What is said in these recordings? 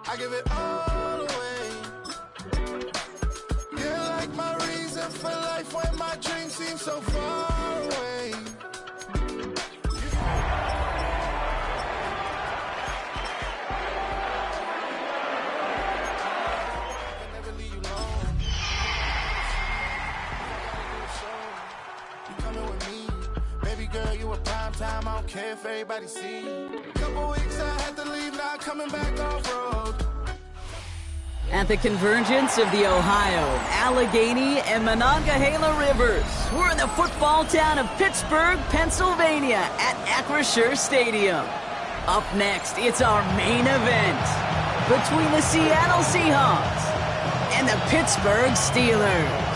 I give it all away. You're like my reason for life when my dreams seem so far away. I never leave you alone. You coming with me, baby girl, you a prime time. I don't care if everybody see. Couple weeks I had to leave, now coming back off road. At the convergence of the Ohio, Allegheny, and Monongahela rivers, we're in the football town of Pittsburgh, Pennsylvania at Acrisure Stadium. Up next, it's our main event between the Seattle Seahawks and the Pittsburgh Steelers.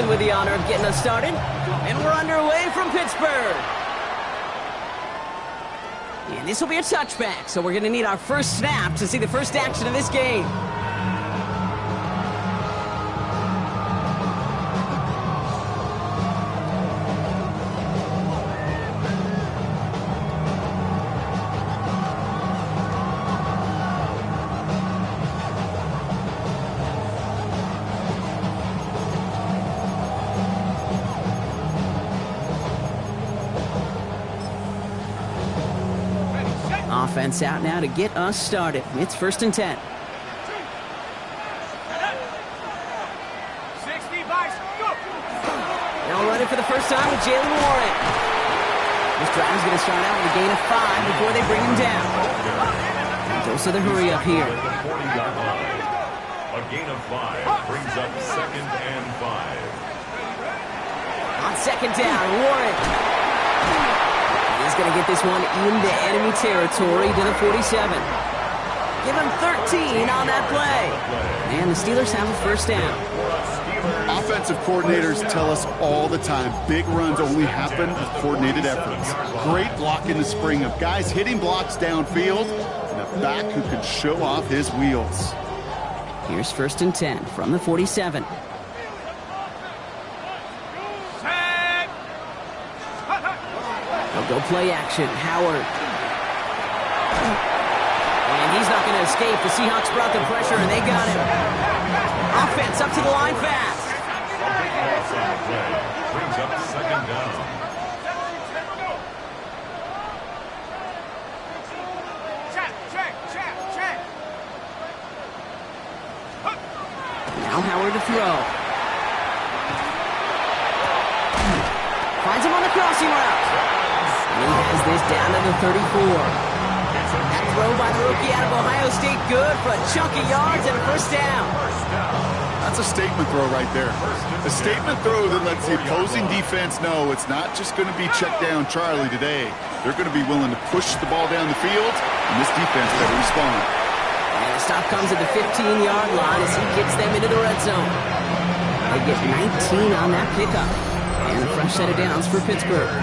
With the honor of getting us started, and we're underway from Pittsburgh. And this will be a touchback, so we're going to need our first snap to see the first action of this game. Offense out now to get us started. It's 1st and 10. 60 go. They'll run it for the first time with Jalen Warren. This drive is going to start out with a gain of 5 before they bring him down. Goes to the hurry up here. A gain of 5 brings up 2nd and 5. On 2nd down, Warren. He's going to get this one into enemy territory to the 47. Give him 13 on that play. And the Steelers have a first down. Offensive coordinators tell us all the time, big runs only happen with coordinated efforts. Great block in the spring of guys hitting blocks downfield and a back who can show off his wheels. Here's 1st and 10 from the 47. They'll go play action. Howard. And he's not going to escape. The Seahawks brought the pressure, and they got him. Offense up to the line fast. Brings up 2nd down. Check. Now Howard to throw. Finds him on the crossing route. And he has this down to the 34. That throw by the rookie out of Ohio State, good for a chunk of yards and a first down. That's a statement throw right there. A statement throw that lets the opposing defense know it's not just going to be check down Charlie today. They're going to be willing to push the ball down the field, and this defense better respond. And the stop comes at the 15-yard line as he gets them into the red zone. They get 19 on that pickup. And a fresh set of downs for Pittsburgh.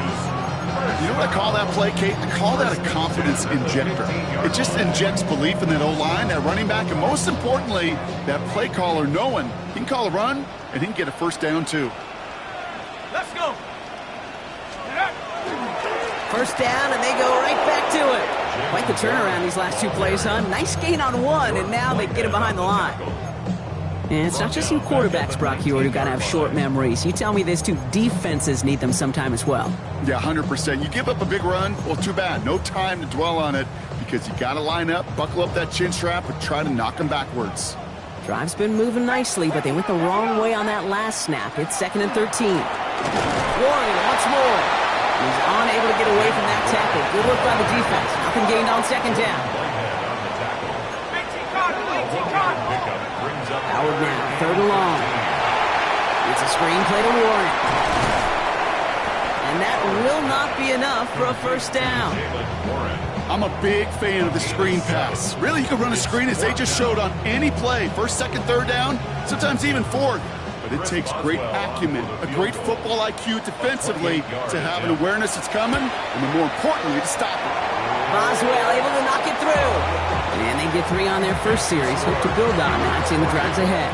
You know what I call that play, Kate? I call that a confidence injector. It just injects belief in that O-line, that running back, and most importantly, that play caller knowing he can call a run and he can get a first down too. Let's go. First down, and they go right back to it. Quite the turnaround these last 2 plays, huh? Nice gain on 1, and now they get him behind the line. And it's not just some quarterbacks, Brock Hewitt, who got to have short memories. You tell me this too, defenses need them sometime as well. Yeah, 100%. You give up a big run, well, too bad. No time to dwell on it because you got to line up, buckle up that chin strap, and try to knock them backwards. Drive's been moving nicely, but they went the wrong way on that last snap. It's 2nd and 13. Warren once more. He's unable to get away from that tackle. Good work by the defense. Nothing gained on 2nd down. Howard now, 3rd and long. It's a screen play to Warren. And that will not be enough for a first down. I'm a big fan of the screen pass. Really, you can run a screen as they just showed on any play. 1st, 2nd, 3rd down, sometimes even 4th. But it takes great acumen, a great football IQ defensively to have an awareness it's coming, and then more importantly, to stop it. Boswell able to knock it through. And they get 3 on their first series. Hope to build on that in the drives ahead.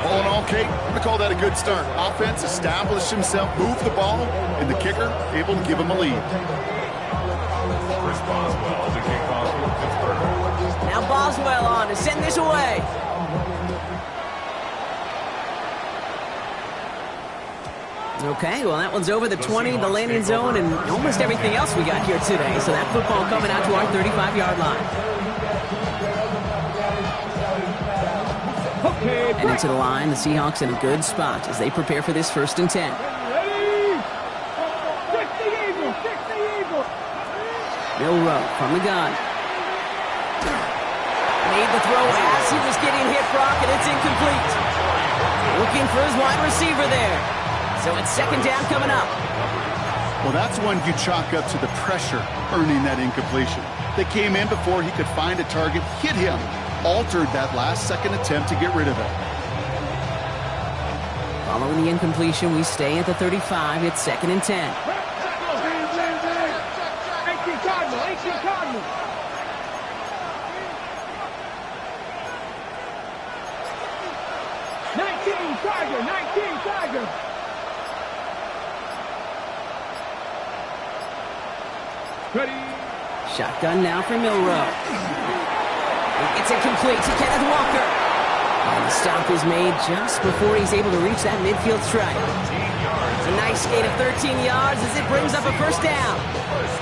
All in all, Kate, I'm going to call that a good start. Offense established himself, moved the ball, and the kicker able to give him a lead. Chris Boswell, the kickoff for Pittsburgh. Now Boswell on to send this away. Okay, well, that one's over the 20, the landing zone, and almost everything else we got here today. So that football coming out to our 35-yard line. And into the line, the Seahawks in a good spot as they prepare for this 1st and 10. Milroe from the gun. Made the throw as he was getting hit, Brock, and it's incomplete. Looking for his wide receiver there. So it's 2nd down coming up. Well, that's one you chalk up to the pressure earning that incompletion. They came in before he could find a target, hit him, altered that last second attempt to get rid of it. Following the incompletion, we stay at the 35. It's 2nd and 10. 18 Cardinal. Tiger. Ready. Shotgun now for Milroe. It's incomplete to Kenneth Walker. And the stop is made just before he's able to reach that midfield strike. A nice gain of 13 yards as it brings up a 1st down.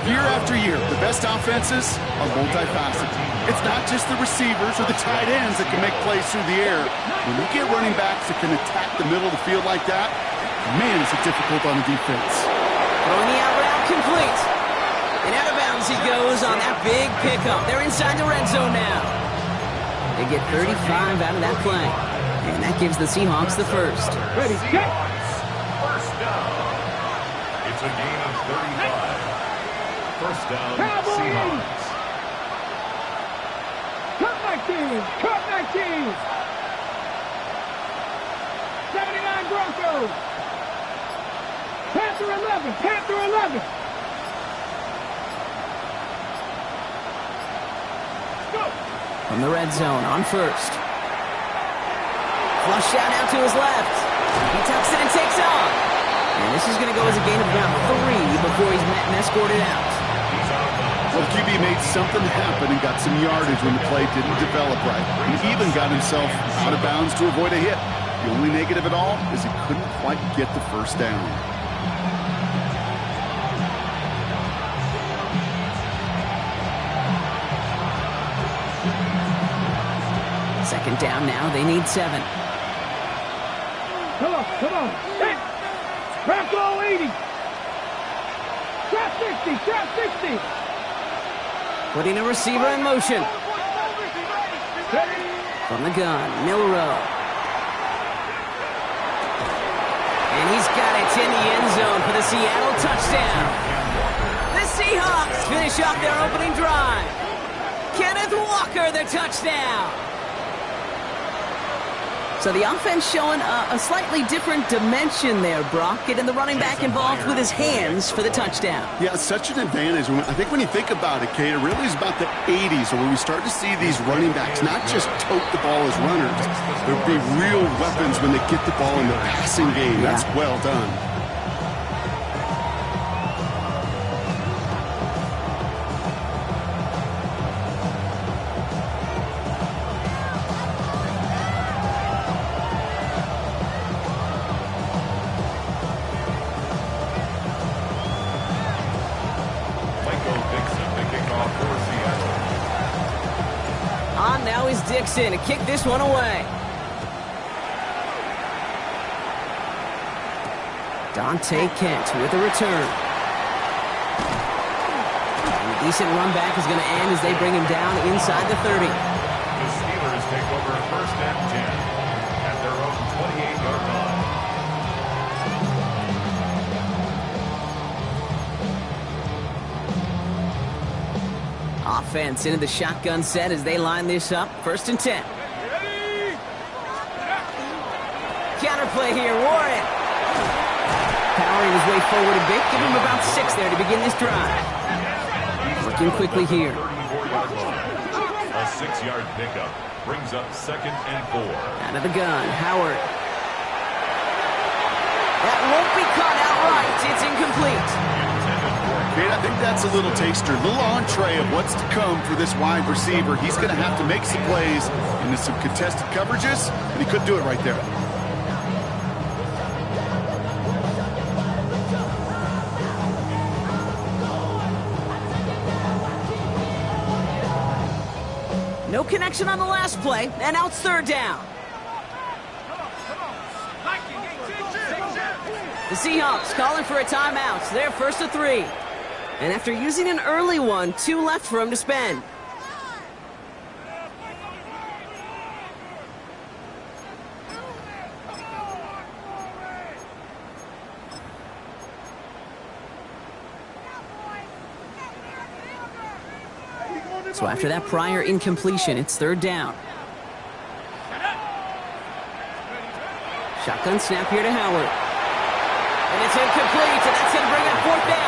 Year after year, the best offenses are multifaceted. It's not just the receivers or the tight ends that can make plays through the air. When you get running backs that can attack the middle of the field like that, man, is it difficult on the defense. Throwing the out route complete. And out of bounds he goes on that big pickup. They're inside the red zone now. They get 35 out of that play. And that gives the Seahawks the 1st. Ready, set. 1st down. It's a gain of 35. 1st down, Seahawks. Cut 19. 79 Broncos. Panther 11. From the red zone on 1st. Flush out now to his left. He tucks it and takes off. And this is going to go as a gain of about 3 before he's met and escorted out. Well, QB made something happen and got some yardage when the play didn't develop right. He even got himself out of bounds to avoid a hit. The only negative at all is he couldn't quite get the 1st down. Second down now, they need 7. Come on. Hit. Bronco 80. Trap 60. Putting a receiver in motion. Ready. From the gun, Milroe. And he's got it in the end zone for the Seattle touchdown. The Seahawks finish off their opening drive. Kenneth Walker, the touchdown. So the offense showing a slightly different dimension there, Brock. Getting the running back involved with his hands for the touchdown. Yeah, such an advantage. I think when you think about it, Kate, it really is about the 80s where we start to see these running backs not just tote the ball as runners. They'll be real weapons when they get the ball in the passing game. Yeah. That's well done. Now is Dixon to kick this one away. Dante Kent with a return. And a decent run back is going to end as they bring him down inside the 30. The Steelers take over 1st and 10. 6-yard line. Offense into the shotgun set as they line this up. 1st and 10. Counterplay here, Warren. Powering his way forward a bit. Give him about 6 there to begin this drive. Working quickly here. 34-yard line. A 6-yard pickup brings up 2nd and 4. Out of the gun, Howard. That won't be caught outright. It's incomplete. Kate, I think that's a little taster, a little entree of what's to come for this wide receiver. He's going to have to make some plays into some contested coverages, and he couldn't do it right there. No connection on the last play, and now it's 3rd down. The Seahawks calling for a timeout. They're 1st and 3. And after using an early one, 2 left for him to spend. So after that prior incompletion, it's 3rd down. Shotgun snap here to Howard. And it's incomplete, and that's going to bring up 4th down.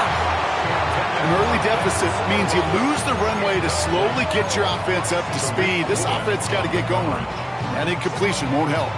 An early deficit means you lose the runway to slowly get your offense up to speed. This offense got to get going. That incompletion won't help.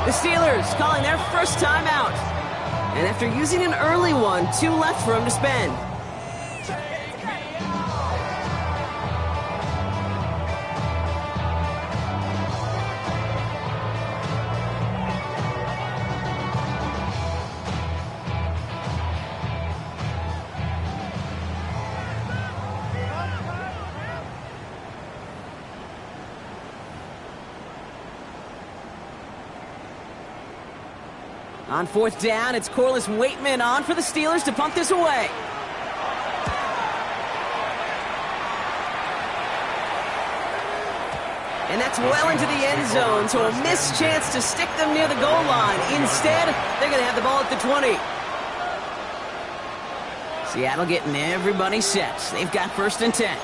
The Steelers calling their first timeout. And after using an early one, 2 left for him to spend. On 4th down, it's Corliss Waitman on for the Steelers to punt this away. And that's well into the end zone, so a missed chance to stick them near the goal line. Instead, they're going to have the ball at the 20. Seattle getting everybody set. They've got 1st and 10.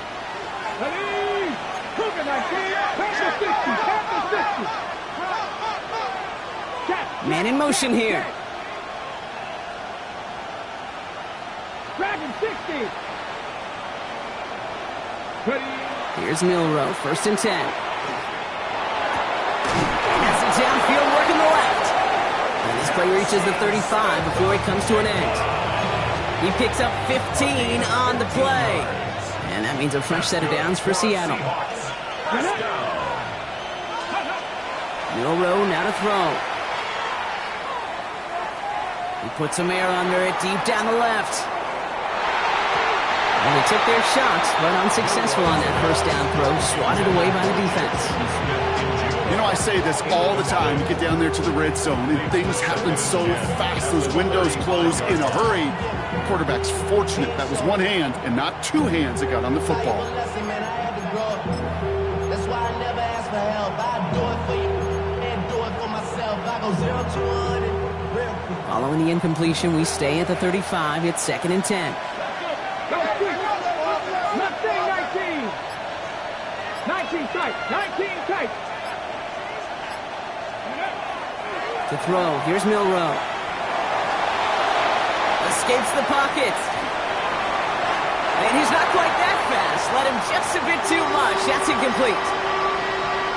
Man in motion here. Dragon 60. Here's Milrow, 1st and 10. That's the downfield work in the left. And this play reaches the 35 before it comes to an end. He picks up 15 on the play. And that means a fresh set of downs for Seattle. Milrow now to throw. He puts some air under it, deep down the left. And they took their shots, but unsuccessful on that 1st down throw, swatted away by the defense. You know, I say this all the time. You get down there to the red zone, and things happen so fast. Those windows close in a hurry. The quarterback's fortunate that was one hand and not 2 hands that got on the football. That's why I never ask for help. I do it for you. Following the incompletion, we stay at the 35. It's 2nd and 10. Mustang 19. 19 tight. 19 tight. To throw, here's Milrow. Escapes the pocket. And he's not quite that fast. Let him just a bit too much. That's incomplete.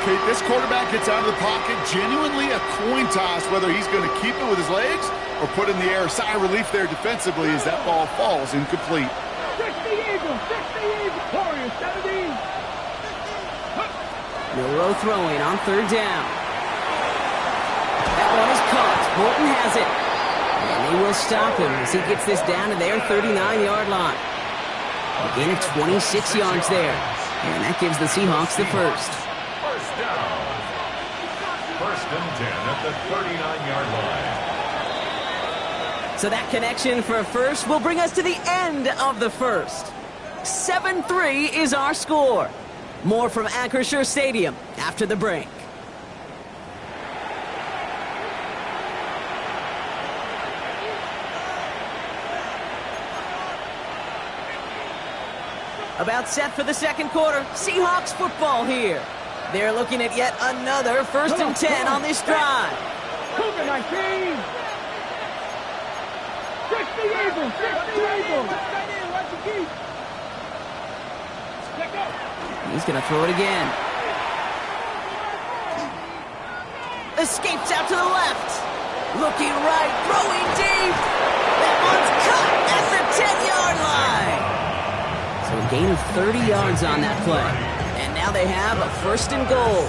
Okay, this quarterback gets out of the pocket. Genuinely a coin toss whether he's going to keep it with his legs or put in the air. Sigh of relief there defensively as that ball falls incomplete. 60 Eagles. 60 Eagles. Warriors 17. Milrow throwing on 3rd down. That one is caught. Bolton has it. And they will stop him as he gets this down to their 39-yard line. A gain of 26 yards there. And that gives the Seahawks the first. First down. 1st and 10 at the 39-yard line. So that connection for a first will bring us to the end of the first. 7-3 is our score. More from Acrisure Stadium after the break. About set for the 2nd quarter. Seahawks football here. They're looking at yet another 1st and 10 on this drive. Cougar 19. 60 Eagles. 60 Eagles. He's going to throw it again. Escapes out to the left. Looking right, throwing deep. That one's caught at the 10-yard line. So a gain of 30 yards on that play. And now they have a 1st and goal.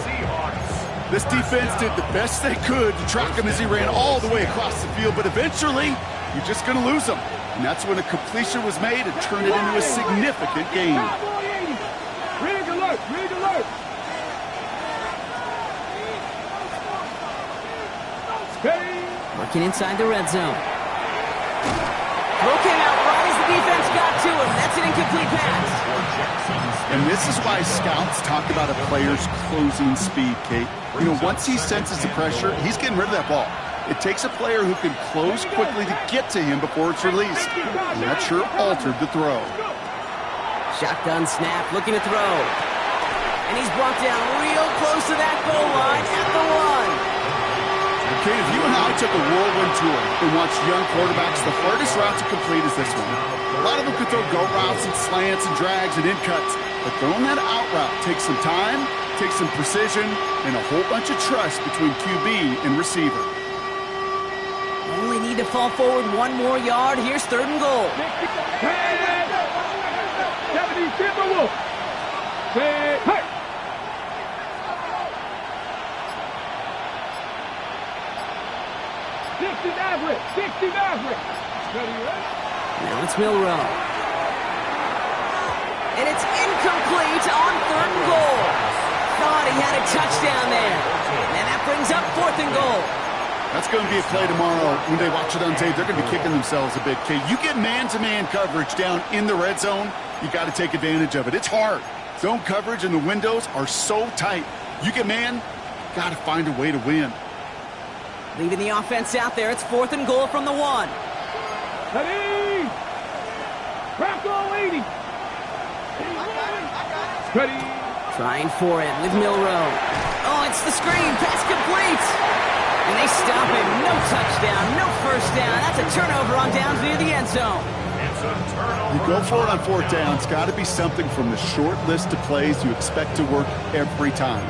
This defense did the best they could to track him as he ran all the way across the field, but eventually, you're just going to lose him. And that's when a completion was made and turned it into a significant gain. Rig alert. Rig alert. Working inside the red zone. Throw came out right as the defense got to him. That's an incomplete pass. And this is why scouts talk about a player's closing speed, Kate. You know, once he senses the pressure, he's getting rid of that ball. It takes a player who can close quickly to get to him before it's released. And that sure altered the throw. Shotgun snap, looking to throw. And he's brought down real close to that goal line at the 1. Okay, if you and I took a whirlwind tour and watched young quarterbacks, the hardest route to complete is this one. A lot of them could throw go routes and slants and drags and in cuts, but throwing that out route takes some time, takes some precision, and a whole bunch of trust between QB and receiver. Only need to fall forward 1 more yard. Here's 3rd and goal. 70 Timberwolves. Hey! 60 Maverick. 60 Maverick. Now it's Milrow. And it's incomplete on 3rd and goal. Thought he had a touchdown there. And that brings up 4th and goal. That's going to be a play tomorrow. When they watch it on tape, they're going to be kicking themselves a bit. Okay, you get man-to-man coverage down in the red zone, you got to take advantage of it. It's hard. Zone coverage and the windows are so tight. You get man, got to find a way to win. Leaving the offense out there. It's 4th and goal from the 1. Ready! Bronco 80. Ready. Trying for it with Milrow. Oh, it's the screen. Pass complete. And they stop him. No touchdown, no 1st down. That's a turnover on downs near the end zone. It's a turnover. You go for it on 4th down. It's got to be something from the short list of plays you expect to work every time.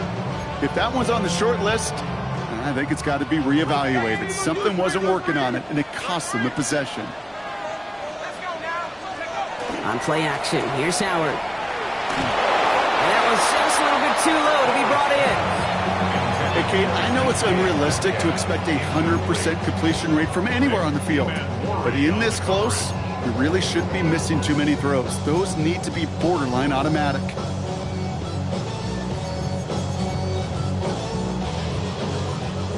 If that one's on the short list, I think it's got to be reevaluated. Something wasn't working on it, and it cost them the possession. On play action, here's Howard. And that was just a little bit too low to be brought in. Hey, Kate, I know it's unrealistic to expect a 100% completion rate from anywhere on the field. But in this close, you really shouldn't be missing too many throws. Those need to be borderline automatic.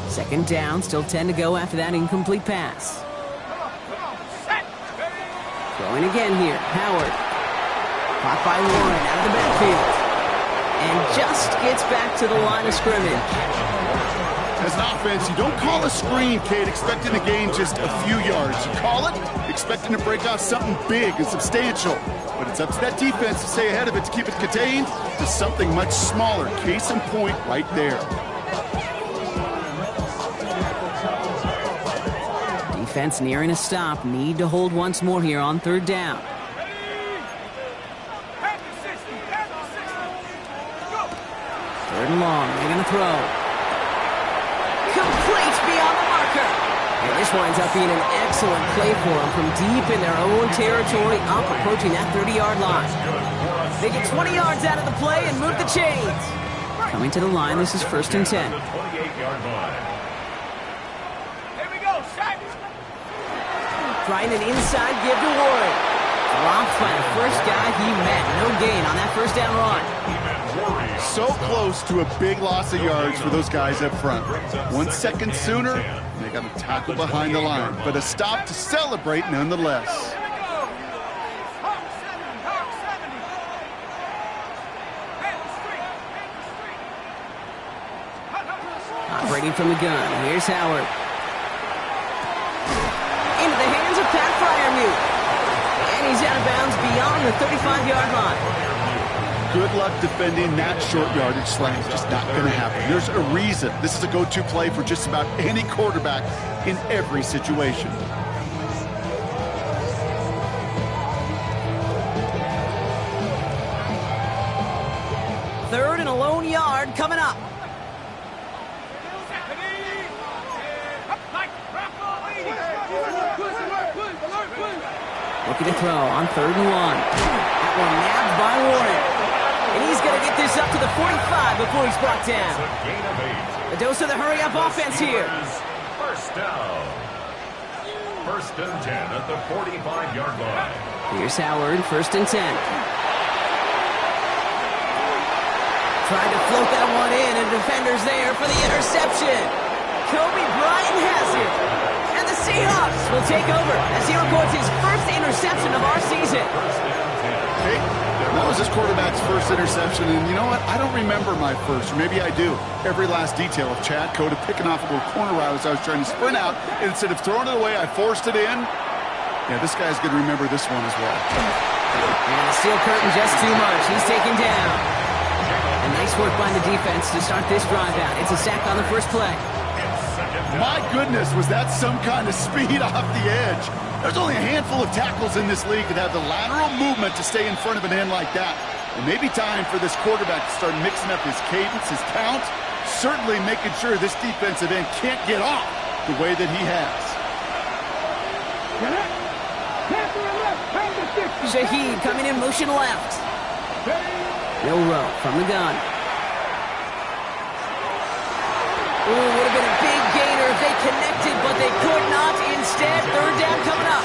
Second down, still 10 to go after that incomplete pass. Throwing again here, Howard. Caught by Warren out of the backfield. And just gets back to the line of scrimmage. as an offense, you don't call a screen, Kate, expecting to gain just a few yards. You call it expecting to break off something big and substantial. But it's up to that defense to stay ahead of it, to keep it contained to something much smaller. Case in point right there. Defense nearing a stop. Need to hold once more here on third down. Third and long. They're going to throw. Complete beyond the marker. And this winds up being an excellent play for them from deep in their own territory, up approaching that 30-yard line. They get 20 yards out of the play and move the chains. Coming to the line, this is 1st and 10. Trying an inside give to Warren. Dropped by the first guy he met. No gain on that first down run. So close to a big loss of yards for those guys up front. 1 second sooner, they got a tackle behind the line. But a stop to celebrate nonetheless. Operating from the gun. Here's Howard. Into the hands of Pat Fryermuth. And he's out of bounds beyond the 35-yard line. Good luck defending that short yardage slant. It's just not going to happen. There's a reason. This is a go-to play for just about any quarterback in every situation. Third and a lone yard coming up. Looking to throw on 3rd and 1. That one nabbed by Warren. And he's going to get this up to the 45 before he's brought down. A dose of the hurry-up offense here. First down. 1st and 10 at the 45-yard line. Here's Howard, 1st and 10. Tried to float that one in, and defender's there for the interception. Kobe Bryant has it. And the Seahawks will take over as he records his first interception of our season. Hey, that was his quarterback's first interception, and you know what? I don't remember my first, or maybe I do. Every last detail of Chad Cota picking off a little corner route as I was trying to sprint out, and instead of throwing it away, I forced it in. Yeah, this guy's going to remember this one as well. And the steel curtain just too much. He's taken down. And nice work by the defense to start this drive out. It's a sack on the first play. My goodness, was that some kind of speed off the edge? There's only a handful of tackles in this league that have the lateral movement to stay in front of an end like that. It may be time for this quarterback to start mixing up his cadence, his count, certainly making sure this defensive end can't get off the way that he has. Shaheed coming in motion left. Milrow from the gun. Ooh, would have been a big gainer if they connected, but they could not. Instead, 3rd down coming up.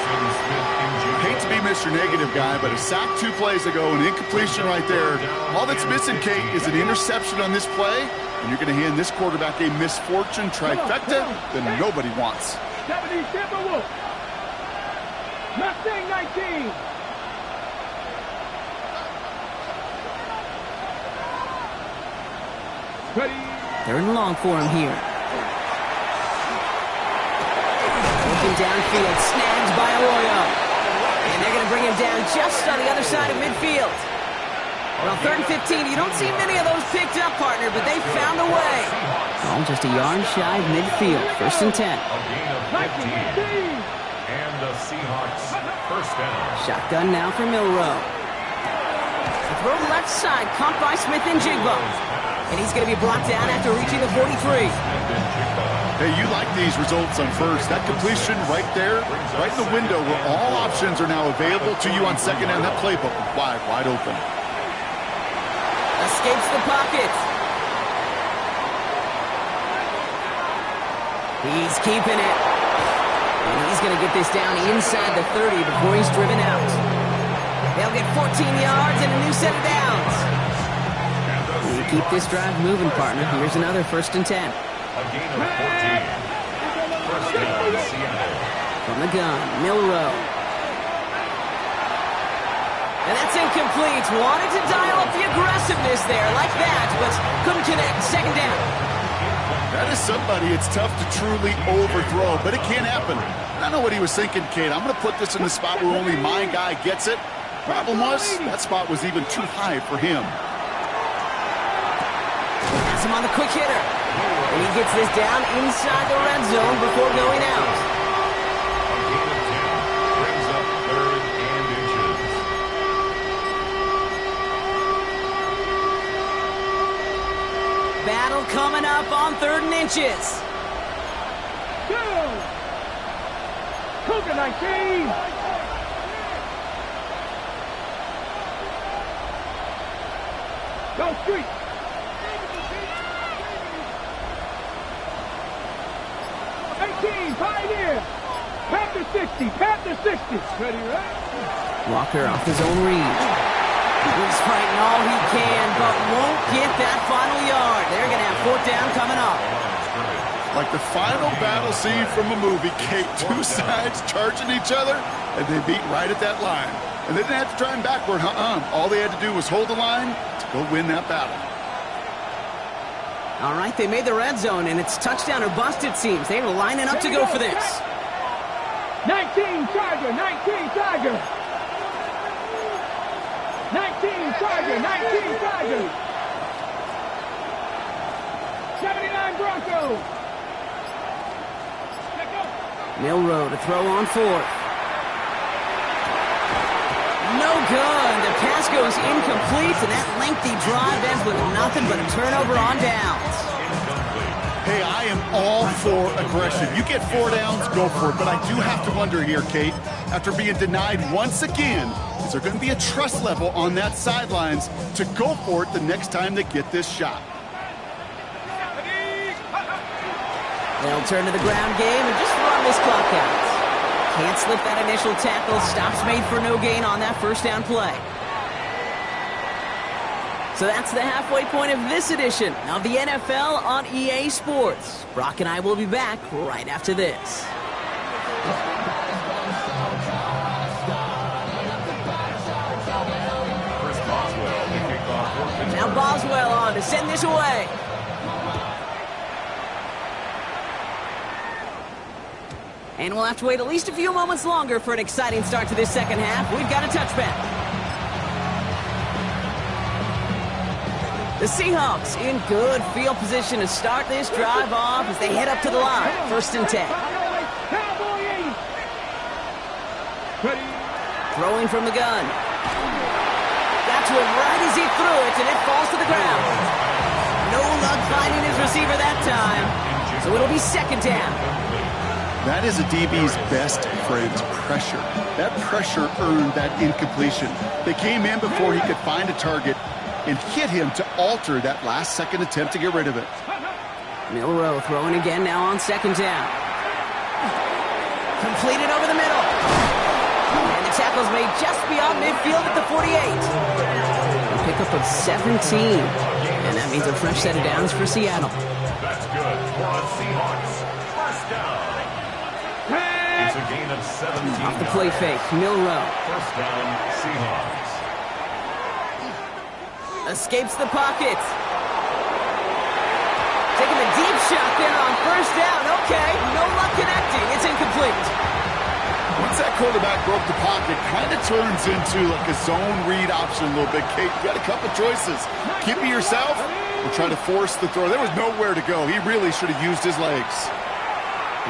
Hate to be Mr. Negative guy, but a sack 2 plays ago, an incompletion right there. All that's missing, Kate, is an interception on this play, and you're going to hand this quarterback a misfortune trifecta that nobody wants. Mustang 19. Ready. 3rd and long for him here. Looking downfield, snagged by Arroyo. And they're going to bring him down just on the other side of midfield. Well, 3rd and 15, you don't see many of those picked up, partner, but they found a way. Oh, just a yard shy of midfield. 1st and 10. A gain of 15. And the Seahawks first down. Shotgun now for Milrow. The throw left side, caught by Smith and Jigba. And he's going to be brought down after reaching the 43. Hey, you like these results on first. That completion right there, right in the window where all options are now available to you on second down. That playbook wide open. Escapes the pocket. He's keeping it. And he's going to get this down inside the 30 before he's driven out. They'll get 14 yards and a new set of downs. We keep this drive moving, partner. Here's another 1st and 10. A gain of 14. First down, Seattle. From the gun, Milrow. And that's incomplete. Wanted to dial up the aggressiveness there like that, but couldn't connect. 2nd down. That is somebody it's tough to truly overthrow, but it can happen. I don't know what he was thinking, Kate. I'm going to put this in the spot where only my guy gets it. Problem was, that spot was even too high for him. Pass him on the quick hitter. And he gets this down inside the red zone before going out. Brings up 3rd and inches. Battle coming up on 3rd and inches. Go! Cougar 19! Go street! Pioneer! Panther 60! Panther 60! Ready, right? Walker off his own read. He's fighting all he can, but won't get that final yard. They're going to have 4th down coming up. Like the final battle scene from a movie, Kate. Two sides charging each other, and they beat right at that line. And they didn't have to drive backward, All they had to do was hold the line to go win that battle. All right, they made the red zone, and it's touchdown or bust, it seems. They were lining up to go for this. 19 Tiger! 19 Tiger! 19 Tiger! 19 Tiger! 79 Broncos! Milrow to throw on 4th. No good. The pass goes incomplete, and that lengthy drive ends with nothing but a turnover on downs. Hey, I am all for aggression. You get 4 downs, go for it. But I do have to wonder here, Kate, after being denied once again, is there going to be a trust level on that sidelines to go for it the next time they get this shot? They'll turn to the ground game and just run this clock out. Can't slip that initial tackle. Stops made for no gain on that 1st down play. So that's the halfway point of this edition of the NFL on EA Sports. Brock and I will be back right after this. Now Boswell on to send this away. And we'll have to wait at least a few moments longer for an exciting start to this second half. We've got a touchback. The Seahawks in good field position to start this drive off as they head up to the line. 1st and 10. Throwing from the gun. Got to him right as he threw it, and it falls to the ground. No luck finding his receiver that time, so it'll be 2nd down. That is a DB's best friend, pressure. That pressure earned that incompletion. They came in before he could find a target and hit him to alter that last-second attempt to get rid of it. Milrow throwing again now on 2nd down. Completed over the middle. And the tackle's made just beyond midfield at the 48. A pickup of 17. And that means a fresh set of downs for Seattle. That's good for the Seahawks. 1st down. It's a gain of 17. Off the play fake, Milrow. 1st down, Seahawks. Escapes the pocket. Taking a deep shot there on 1st down. Okay, no luck connecting. It's incomplete. Once that quarterback broke the pocket, kind of turns into like a zone read option a little bit. Kate, you got a couple choices. Keep it yourself or try to force the throw. There was nowhere to go. He really should have used his legs.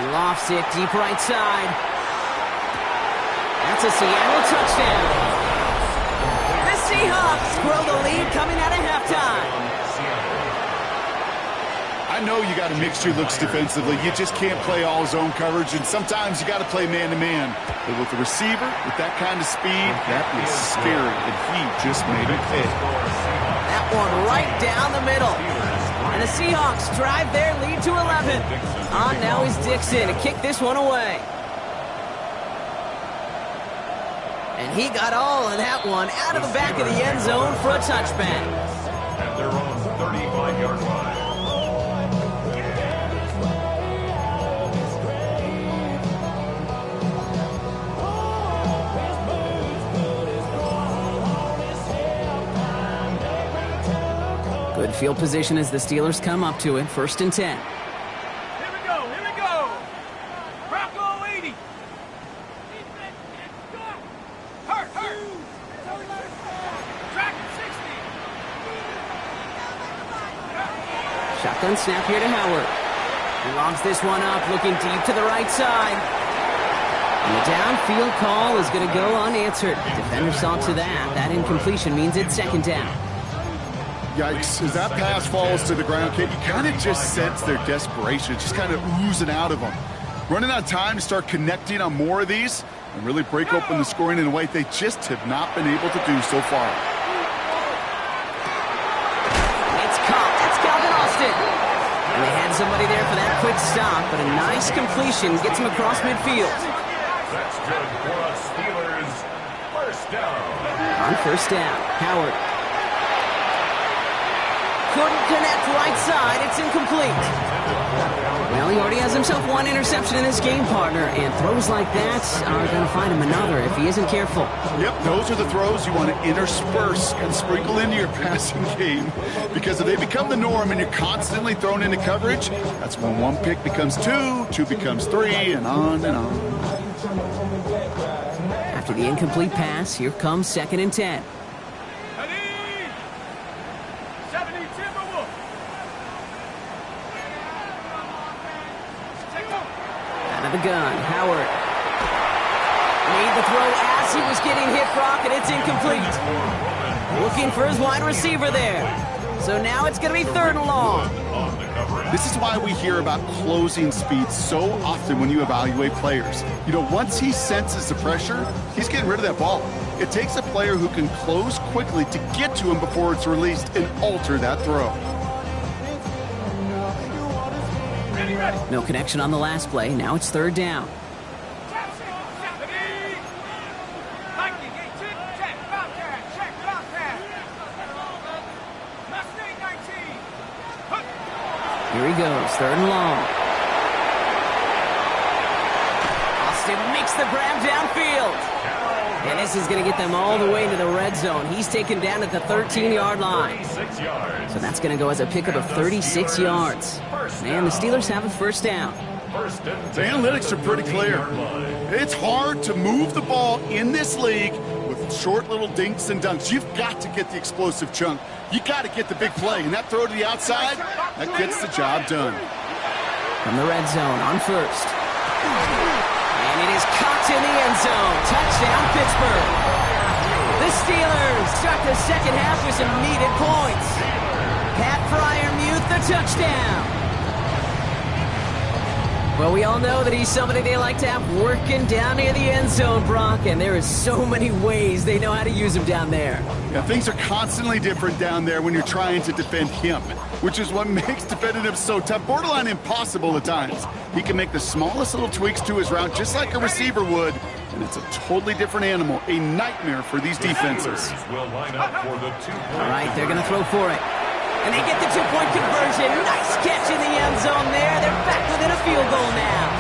He lofts it deep right side. That's a Seattle touchdown. The Seahawks grow the lead coming out of halftime. I know you got to mix your looks defensively. You just can't play all zone coverage, and sometimes you got to play man-to-man. But with the receiver, with that kind of speed, that is scary, and he just made it pay. That one right down the middle. And the Seahawks drive their lead to 11. On now is Dixon to kick this one away. And he got all of that one out of the back of the end zone for a touchback. At their own 35-yard line. Good field position as the Steelers come up to it. 1st and 10. Shotgun snap here to Howard. He lobs this one up, looking deep to the right side. And the downfield call is going to go unanswered. Defender saw to that. That incompletion means it's second down. Yikes, as that pass falls to the ground, Kate, you kind of just sense their desperation. It's just kind of oozing out of them. Running out of time to start connecting on more of these and really break open the scoring in a way they just have not been able to do so far. It's caught. That's Calvin Austin. And they had somebody there for that quick stop, but a nice completion gets him across midfield. That's good for us Steelers. First down. On first down, Howard. Couldn't connect right side. It's incomplete. Well, he already has himself one interception in this game, partner, and throws like that are going to find him another if he isn't careful. Yep, those are the throws you want to intersperse and sprinkle into your passing game, because if they become the norm and you're constantly thrown into coverage, that's when one pick becomes two, two becomes three, and on and on. After the incomplete pass, here comes 2nd and 10. The gun, Howard made the throw as he was getting hit, Brock, and it's incomplete. Looking for his wide receiver there. So now it's going to be 3rd and long. This is why we hear about closing speed so often when you evaluate players. You know, once he senses the pressure, he's getting rid of that ball. It takes a player who can close quickly to get to him before it's released and alter that throw. No connection on the last play. Now it's 3rd down. Here he goes, 3rd and long. Austin makes the grab downfield. And this is going to get them all the way into the red zone. He's taken down at the 13-yard line. So that's going to go as a pickup of 36 yards. And the Steelers have a first down. The analytics are pretty clear. It's hard to move the ball in this league with short little dinks and dunks. You've got to get the explosive chunk. You got to get the big play. And that throw to the outside, that gets the job done. From the red zone on first. And it is caught in the end zone. Touchdown, Pittsburgh. The Steelers start the second half with some needed points. Pat Fryermuth, the touchdown. Well, we all know that he's somebody they like to have working down near the end zone, Brock, and there is so many ways they know how to use him down there. Yeah, things are constantly different down there when you're trying to defend him, which is what makes defending him so tough, borderline impossible at times. He can make the smallest little tweaks to his route just like a receiver would, and it's a totally different animal, a nightmare for these defenses. All right, they're going to throw for it. And they get the 2-point conversion. Nice catch in the end zone there. They're back within a field goal now.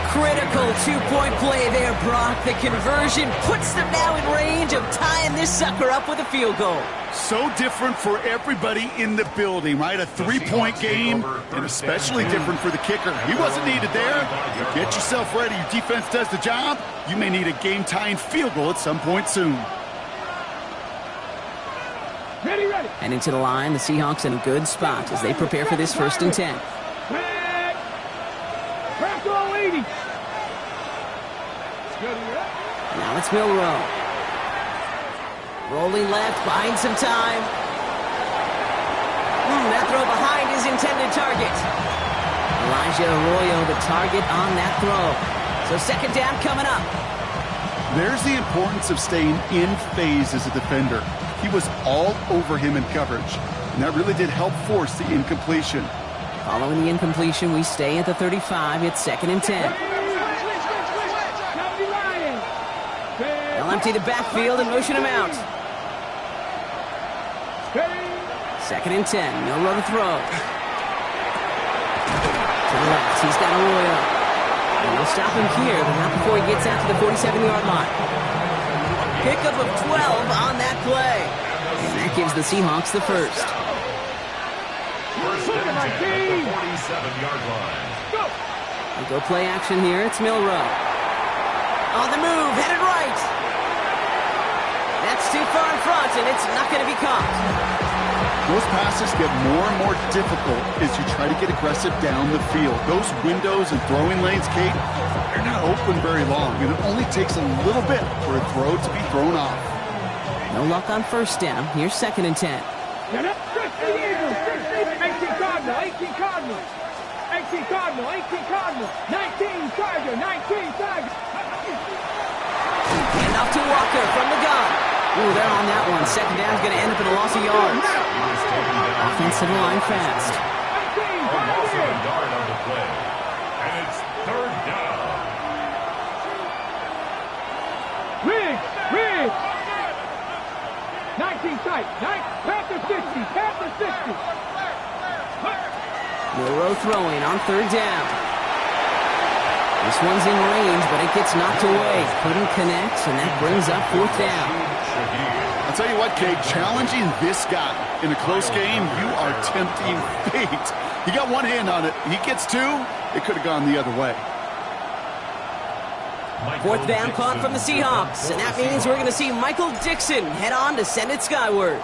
Critical 2-point play there, Brock. The conversion puts them now in range of tying this sucker up with a field goal. So different for everybody in the building, right? A 3-point game, and especially different for the kicker. He wasn't needed there. Get yourself ready. Your defense does the job. You may need a game-tying field goal at some point soon. Ready. And into the line, the Seahawks in a good spot as they prepare for this 1st and 10. Now it's Milrow. Rolling left, buying some time. That throw behind his intended target. Elijah Arroyo, the target on that throw. So 2nd down coming up. There's the importance of staying in phase as a defender. He was all over him in coverage, and that really did help force the incompletion. Following the incompletion, we stay at the 35. It's 2nd and 10. They'll empty the backfield and motion him out. 2nd and 10. Milrow to throw. To the left. He's got Arroyo. And they'll stop him here, but not before he gets out to the 47-yard line. Pickup of 12 on that play. And that gives the Seahawks the first. First and 10 at the 47-yard line. We'll go play action here. It's Milrow. On the move, headed right. That's too far in front, and it's not going to be caught. Those passes get more and more difficult as you try to get aggressive down the field. Those windows and throwing lanes, Kate, they're not open very long, and it only takes a little bit for a throw to be thrown off. No luck on first down. Here's 2nd and 10. 16 Eagles, 18 Cardinal, 18 Cardinal, 18 Cardinal, 18 Cardinal, 19 Tiger, 19 Tiger. And off to Walker from the gun. Ooh, they're on that one. 2nd down's going to end up in a loss of yards. Offensive line fast. A loss of a yard on the play. And it's 3rd down. Riggs. 19 tight. Panther 60. Panther 60. Monroe throwing on 3rd down. This one's in range, but it gets knocked away. Couldn't connect, and that brings up 4th down. I'll tell you what, Kate, challenging this guy in a close game, you are tempting fate. He got one hand on it. He gets 2. It could have gone the other way. 4th down punt from the Seahawks, and that means we're going to see Michael Dixon head on to send it skyward.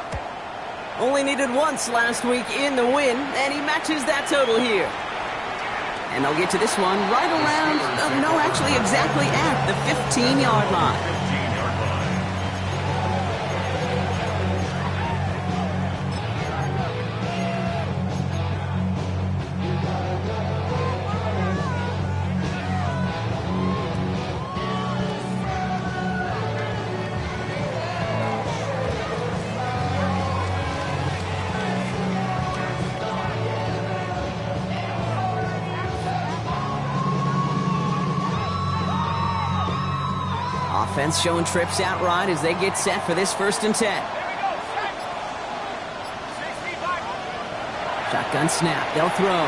Only needed once last week in the win, and he matches that total here. And they'll get to this one right around, actually exactly at the 15-yard line. Offense showing trips out right as they get set for this 1st and 10. Shotgun snap. They'll throw.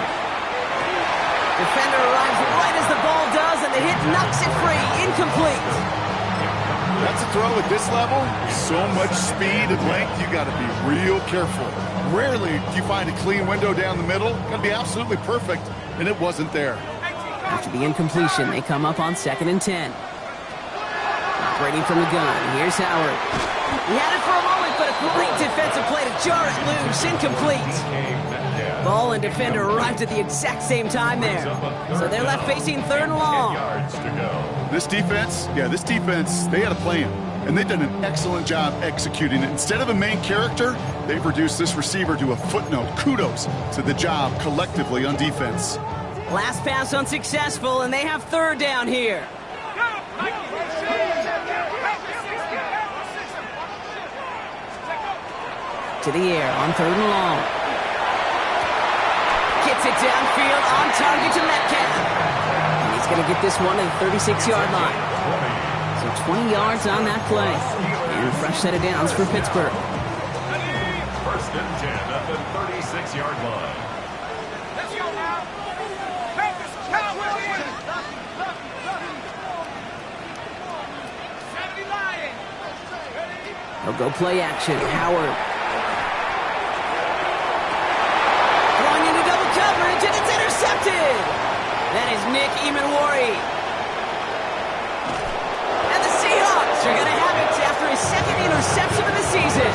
Defender arrives right as the ball does, and the hit knocks it free. Incomplete. That's a throw at this level. So much speed and length, you got to be real careful. Rarely do you find a clean window down the middle. Got to be absolutely perfect, and it wasn't there. After the incompletion, they come up on 2nd and 10. Operating from the gun, here's Howard. He had it for a moment, but a great defensive play to jar it loose. Incomplete. Ball and defender arrived at the exact same time there. So they're left facing 3rd and long. This defense, they had a plan. And they've done an excellent job executing it. Instead of a main character, they've reduced this receiver to a footnote. Kudos to the job collectively on defense. Last pass unsuccessful, and they have 3rd down here. To the air on 3rd and long. Gets it downfield on target to Metcalf. And he's going to get this one to the 36-yard line. So 20 yards on that play. And a fresh set of downs for Pittsburgh. 1st and 10 at the 36-yard line. Let's go now. They'll go play action. Howard. And it's intercepted. That is Nick Emanwari. And the Seahawks are going to have it after his 2nd interception of the season.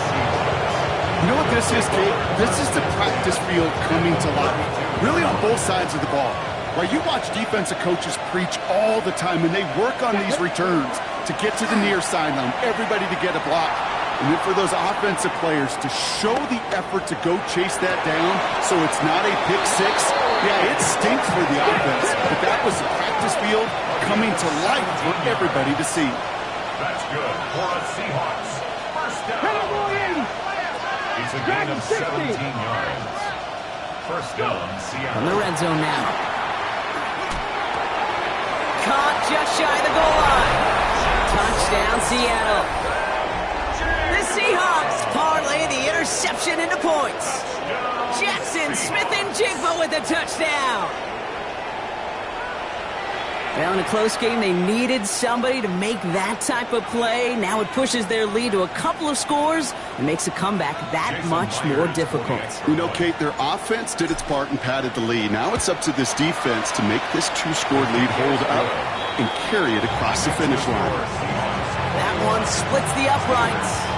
You know what this is, Kate? This is the practice field coming to life. Really on both sides of the ball. Right? You watch defensive coaches preach all the time, and they work on these returns to get to the near sideline, everybody to get a block. And then for those offensive players to show the effort to go chase that down so it's not a pick 6, yeah, it stinks for the offense. But that was the practice field coming to life for everybody to see. That's good for the Seahawks. 1st down. It's a gain of 17 yards. 1st down, Seattle. From the red zone now. Caught just shy of the goal line. Touchdown, Seattle. Seahawks parlay the interception into points. Jackson Smith-Njigba with the touchdown. Well, in a close game, they needed somebody to make that type of play. Now it pushes their lead to a couple of scores and makes a comeback that much more difficult. You know, Kate, their offense did its part and padded the lead. Now it's up to this defense to make this 2-score lead hold up and carry it across the finish line. That one splits the uprights.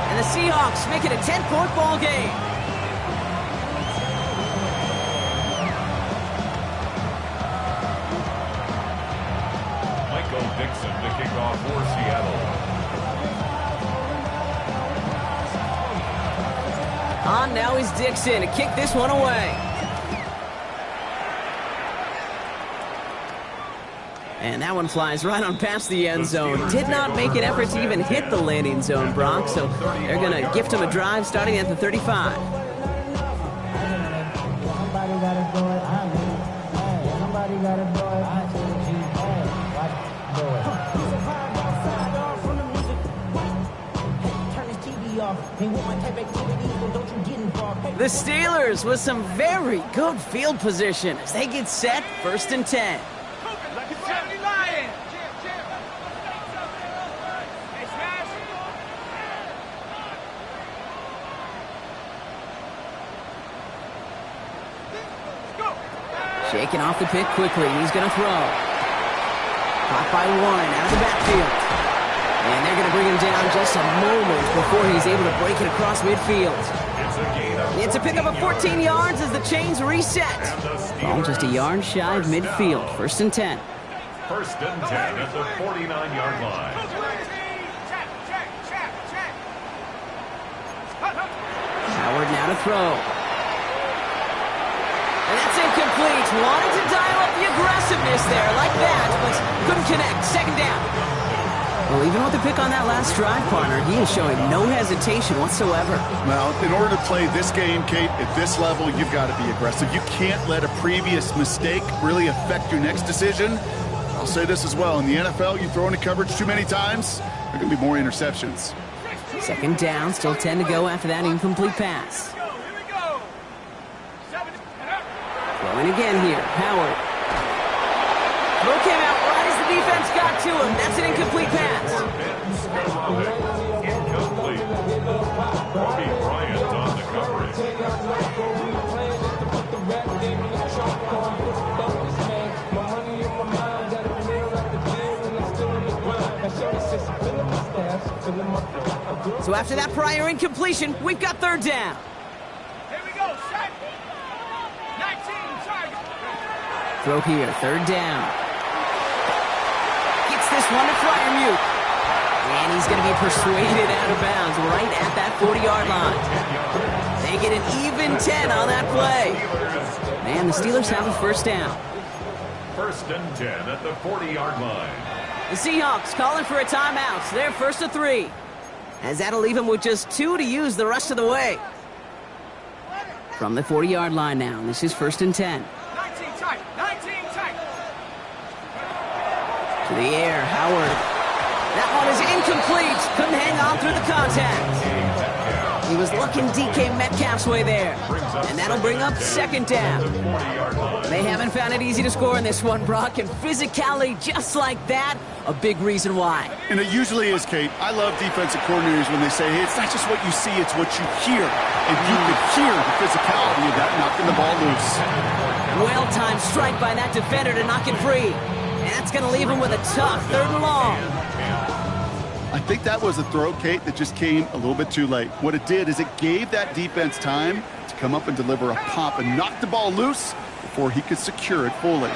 And the Seahawks make it a 10-point ball game. the kickoff for Seattle. On now is Dixon to kick this one away. And that one flies right on past the end zone. Did not make an effort to even hit the landing zone, Brock, so they're going to gift him a drive starting at the 35. The Steelers with some very good field position as they get set, 1st and 10. Shaking off the pick quickly. He's going to throw. Caught by Warren out of the backfield. And they're going to bring him down just a moment before he's able to break it across midfield. It's a pickup of 14 yards as the chains reset. Ball just a yard shy of midfield. 1st and 10. 1st and 10 at the 49-yard line. Howard now to throw. And that's incomplete. Wanted to dial up the aggressiveness there like that, but couldn't connect. 2nd down. Well, even with the pick on that last drive, partner, he is showing no hesitation whatsoever. Well, in order to play this game, Kate, at this level, you've got to be aggressive. You can't let a previous mistake really affect your next decision. I'll say this as well. In the NFL, you throw into coverage too many times, there are going to be more interceptions. 2nd down, still 10 to go after that incomplete pass. Throwing again here, Howard. Throw came out right as the defense got to him. That's an incomplete pass. Incomplete. Kobe Bryant on the coverage. So after that prior incompletion, we've got 3rd down. Here we go, set. 19, target. Throw here, 3rd down. Gets this one to Fryermuth. And he's going to be persuaded out of bounds right at that 40-yard line. They get an even 10 on that play. And the Steelers have a 1st down. 1st and 10 at the 40-yard line. The Seahawks calling for a timeout. So they're 1st and 3. As that'll leave him with just 2 to use the rest of the way. From the 40-yard line now. This is 1st and 10. 19 tight, 19 tight. To the air, Howard. That one is incomplete. Couldn't hang on through the contact. He was looking DK Metcalf's way there. And that'll bring up 2nd down. They haven't found it easy to score in this one, Brock. And physicality just like that, a big reason why. And it usually is, Kate. I love defensive coordinators when they say, hey, it's not just what you see, it's what you hear. And you could hear the physicality of that knocking the ball loose. Well-timed strike by that defender to knock it free. And that's going to leave him with a tough 3rd and long. I think that was a throw, Kate, that just came a little bit too late. What it did is it gave that defense time to come up and deliver a pop and knock the ball loose before he could secure it fully.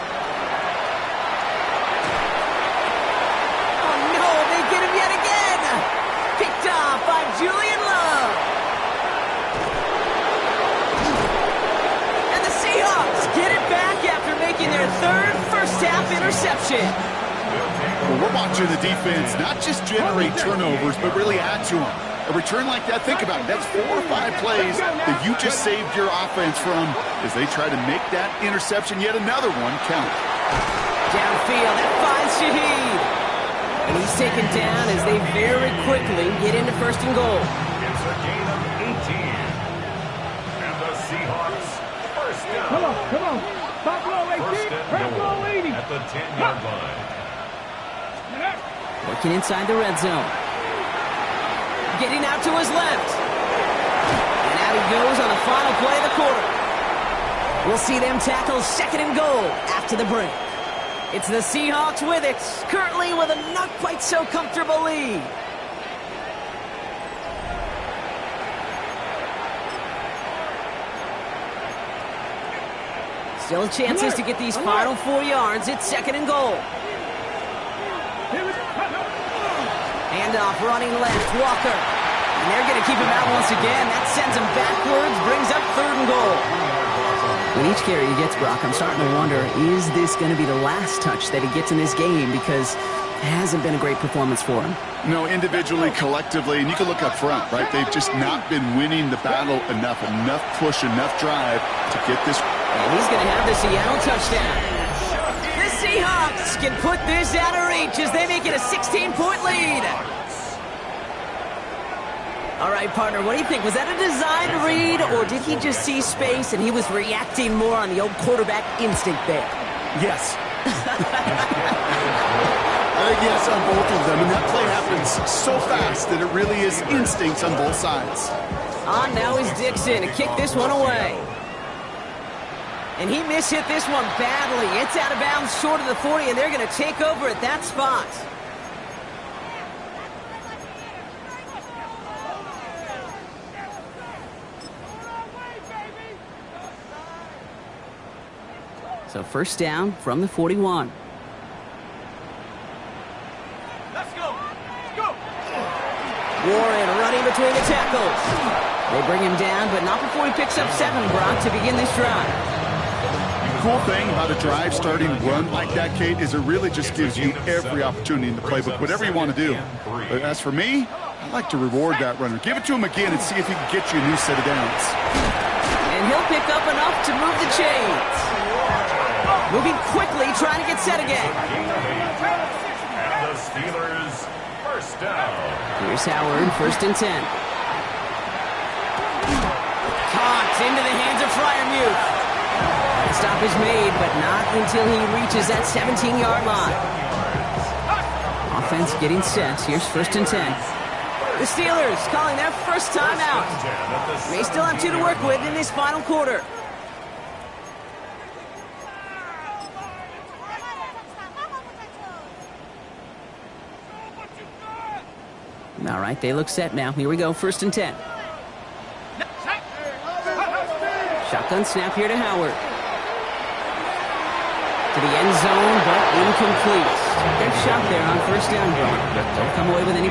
Oh, no, they get him yet again. Picked off by Julian Love. And the Seahawks get it back after making their 3rd first-half interception. Well, we're watching the defense not just generate turnovers, but really add to them. A return like that, think about it. That's 4 or 5 plays that you just saved your offense from as they try to make that interception, yet another one, count. Downfield, that finds Shaheed. And he's taken down as they very quickly get into 1st and goal. It's a gain of 18. And the Seahawks 1st down. Come on. Top row 18, 1st and top row goal 80. at the 10-yard line. Working inside the red zone. Getting out to his left. And out he goes on the final play of the quarter. We'll see them tackle 2nd and goal after the break. It's the Seahawks with it, currently with a not quite so comfortable lead. Still chances to get these final 4 yards. It's 2nd and goal. Here we go. Handoff, running left, Walker. And they're going to keep him out once again. That sends him backwards, brings up 3rd and goal. With each carry he gets, Brock, I'm starting to wonder, is this going to be the last touch that he gets in this game? Because it hasn't been a great performance for him. No, individually, collectively, and you can look up front, right? They've just not been winning the battle enough push, enough drive to get this. And he's going to have the Seattle touchdown. The Seahawks can put this out of reach as they make it a 16-point lead. All right, partner, what do you think? Was that a designed read, or did he just see space and he was reacting more on the old quarterback instinct there? Yes. Yes, on both of them, and that play happens so fast that it really is instincts on both sides. On now is Dixon to kick this one away. And he mishit this one badly. It's out of bounds short of the 40, and they're going to take over at that spot. So 1st down from the 41. Warren running between the tackles. They bring him down, but not before he picks up 7, Brock, to begin this drive. The cool thing about a drive starting run like that, Kate, is it really just gives you every opportunity in the playbook, whatever you want to do. But as for me, I like to reward that runner. Give it to him again and see if he can get you a new set of downs. And he'll pick up enough to move the chains. Moving quickly, trying to get set again. And the Steelers, 1st down. Here's Howard, 1st and 10. Caught into the hands of Freiermuth. The stop is made, but not until he reaches that 17-yard line. Offense getting set. Here's 1st and 10. The Steelers calling their first timeout. May still have 2 to work with in this final quarter. All right, they look set now. Here we go, 1st and 10. Shotgun snap here to Howard. To the end zone, but incomplete. Good shot there on 1st down, Brock, but don't come away with any